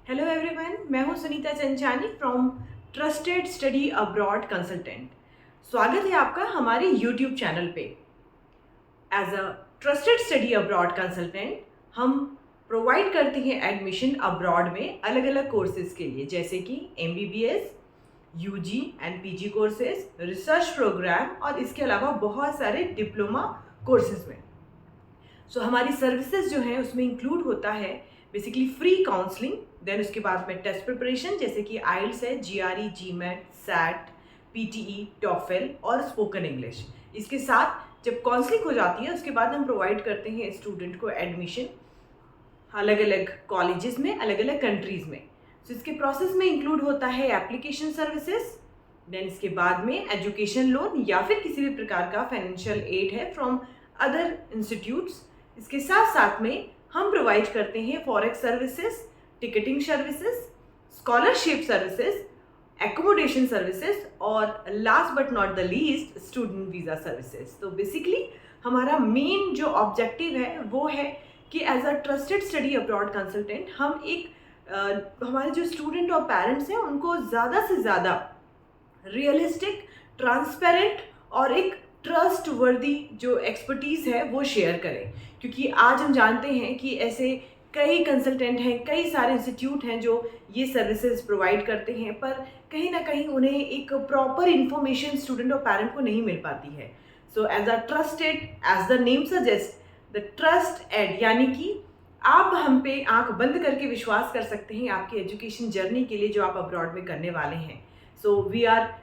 Hello everyone, मैं हूं Sunita Chanchani from trusted study abroad consultant. स्वागत है आपका हमारे यूट्यूब चैनल पे। As a trusted study abroad consultant हम प्रोवाइड करते हैं एडमिशन अब्रॉड में अलग अलग कोर्सेज के लिए, जैसे कि MBBS, UG and PG courses, research programme और इसके अलावा बहुत सारे डिप्लोमा कोर्सेज में। हमारी सर्विसेज जो है उसमें इंक्लूड होता है बेसिकली फ्री काउंसलिंग, देन उसके बाद में टेस्ट प्रिपरेशन जैसे कि आइल्स है, GRE, GMAT, SAT, PTE, TOEFL और स्पोकन इंग्लिश। इसके साथ जब काउंसलिंग हो जाती है उसके बाद हम प्रोवाइड करते हैं स्टूडेंट को एडमिशन अलग अलग कॉलेजेस में, अलग अलग कंट्रीज़ में। इसके प्रोसेस में इंक्लूड होता है एप्लीकेशन सर्विसेज, देन इसके बाद में एजुकेशन लोन या फिर किसी भी प्रकार का फाइनेंशियल एड है फ्रॉम अदर इंस्टीट्यूट्स। इसके साथ साथ में हम प्रोवाइड करते हैं forex services, ticketing services, scholarship services, accommodation services और last but not the least student visa services. तो बेसिकली हमारा मेन जो ऑब्जेक्टिव है वो है कि as a trusted study abroad consultant हम हमारे जो स्टूडेंट और पेरेंट्स हैं उनको ज़्यादा से ज़्यादा रियलिस्टिक, ट्रांसपेरेंट और एक ट्रस्ट वर्दी जो एक्सपर्टीज़ है वो शेयर करें। क्योंकि आज हम जानते हैं कि ऐसे कई कंसल्टेंट हैं, कई सारे इंस्टीट्यूट हैं जो ये सर्विसेज प्रोवाइड करते हैं, पर कहीं ना कहीं उन्हें एक प्रॉपर इन्फॉर्मेशन स्टूडेंट और पेरेंट को नहीं मिल पाती है। So as a trusted, as the name suggest, the trust ed, यानी कि आप हम पे आंख बंद करके विश्वास कर सकते हैं आपकी एजुकेशन जर्नी के लिए जो आप अब्रॉड में करने वाले हैं। So we are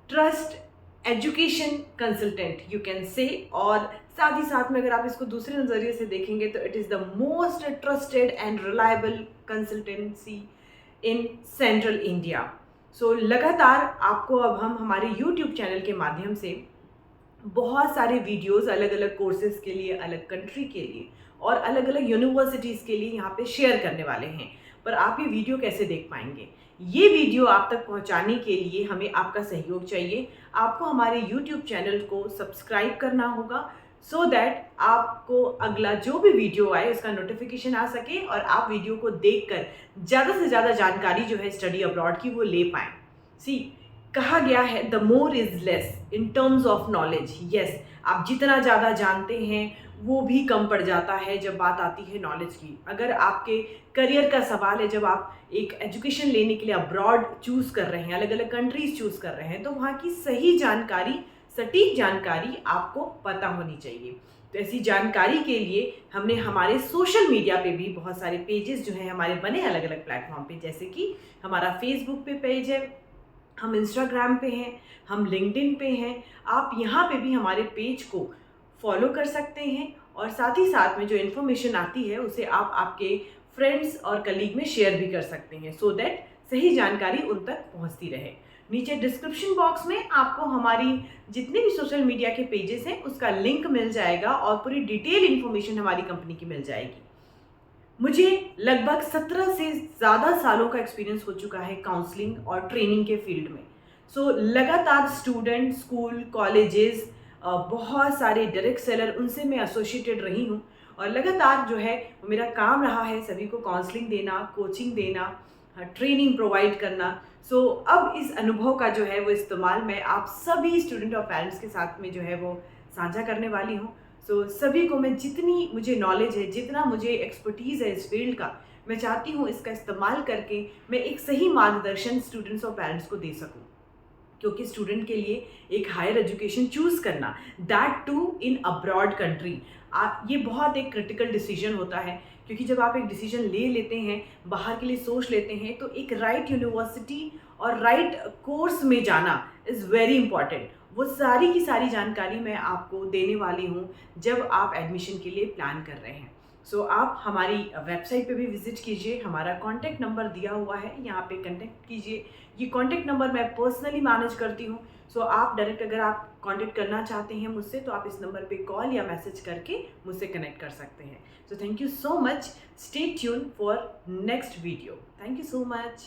trust education consultant you can say. और साथ ही साथ में अगर आप इसको दूसरे नज़रिए से देखेंगे तो it is the most trusted and reliable consultancy in central India. लगातार आपको अब हम हमारे यूट्यूब चैनल के माध्यम से बहुत सारे वीडियोस अलग अलग कोर्सेज के लिए, अलग कंट्री के लिए और अलग अलग यूनिवर्सिटीज़ के लिए यहाँ पे शेयर करने वाले हैं। पर आप ये वीडियो कैसे देख पाएंगे? ये वीडियो आप तक पहुँचाने के लिए हमें आपका सहयोग चाहिए। आपको हमारे यूट्यूब चैनल को सब्सक्राइब करना होगा सो दैट आपको अगला जो भी वीडियो आए उसका नोटिफिकेशन आ सके और आप वीडियो को देखकर ज़्यादा से ज़्यादा जानकारी जो है स्टडी अब्रॉड की वो ले पाएँ। कहा गया है the more is less in terms of knowledge. Yes, आप जितना ज़्यादा जानते हैं वो भी कम पड़ जाता है जब बात आती है नॉलेज की। अगर आपके करियर का सवाल है, जब आप एक एजुकेशन लेने के लिए अब्रॉड चूज़ कर रहे हैं, अलग अलग कंट्रीज चूज़ कर रहे हैं, तो वहाँ की सही जानकारी, सटीक जानकारी आपको पता होनी चाहिए। तो ऐसी जानकारी के लिए हमने हमारे सोशल मीडिया पे भी बहुत सारे पेजेस जो हैं हमारे बने अलग अलग प्लेटफॉर्म पे, जैसे कि हमारा फेसबुक पे पेज है, हम इंस्टाग्राम पे हैं, हम लिंक्डइन पे हैं। आप यहाँ पे भी हमारे पेज को फॉलो कर सकते हैं और साथ ही साथ में जो इन्फॉर्मेशन आती है उसे आप आपके फ्रेंड्स और कलीग में शेयर भी कर सकते हैं सो दैट सही जानकारी उन तक पहुँचती रहे। नीचे डिस्क्रिप्शन बॉक्स में आपको हमारी जितने भी सोशल मीडिया के पेजेस हैं उसका लिंक मिल जाएगा और पूरी डिटेल इन्फॉर्मेशन हमारी कंपनी की मिल जाएगी। मुझे लगभग 17 से ज़्यादा सालों का एक्सपीरियंस हो चुका है काउंसलिंग और ट्रेनिंग के फील्ड में। लगातार स्टूडेंट, स्कूल, कॉलेजेस, बहुत सारे डायरेक्ट सेलर, उनसे मैं एसोसिएटेड रही हूँ और लगातार जो है मेरा काम रहा है सभी को काउंसलिंग देना, कोचिंग देना, ट्रेनिंग प्रोवाइड करना। अब इस अनुभव का जो है वो इस्तेमाल मैं आप सभी स्टूडेंट और पेरेंट्स के साथ में जो है वो साझा करने वाली हूँ। सभी को मैं, जितनी मुझे नॉलेज है, जितना मुझे एक्सपर्टीज़ है इस फील्ड का, मैं चाहती हूँ इसका इस्तेमाल करके मैं एक सही मार्गदर्शन स्टूडेंट्स और पेरेंट्स को दे सकूँ। क्योंकि स्टूडेंट के लिए एक हायर एजुकेशन चूज़ करना, that too in abroad country, ये बहुत एक क्रिटिकल डिसीजन होता है। क्योंकि जब आप एक डिसीजन ले लेते हैं, बाहर के लिए सोच लेते हैं, तो एक राइट यूनिवर्सिटी और राइट कोर्स में जाना इज़ वेरी इंपॉर्टेंट। वो सारी की सारी जानकारी मैं आपको देने वाली हूँ जब आप एडमिशन के लिए प्लान कर रहे हैं। आप हमारी वेबसाइट पे भी विजिट कीजिए, हमारा कॉन्टैक्ट नंबर दिया हुआ है, यहाँ पे कॉन्टैक्ट कीजिए। ये कॉन्टैक्ट नंबर मैं पर्सनली मैनेज करती हूँ। आप डायरेक्ट अगर आप कॉन्टैक्ट करना चाहते हैं मुझसे तो आप इस नंबर पे कॉल या मैसेज करके मुझसे कनेक्ट कर सकते हैं। Thank you so much. Stay tune for next video. Thank you so much.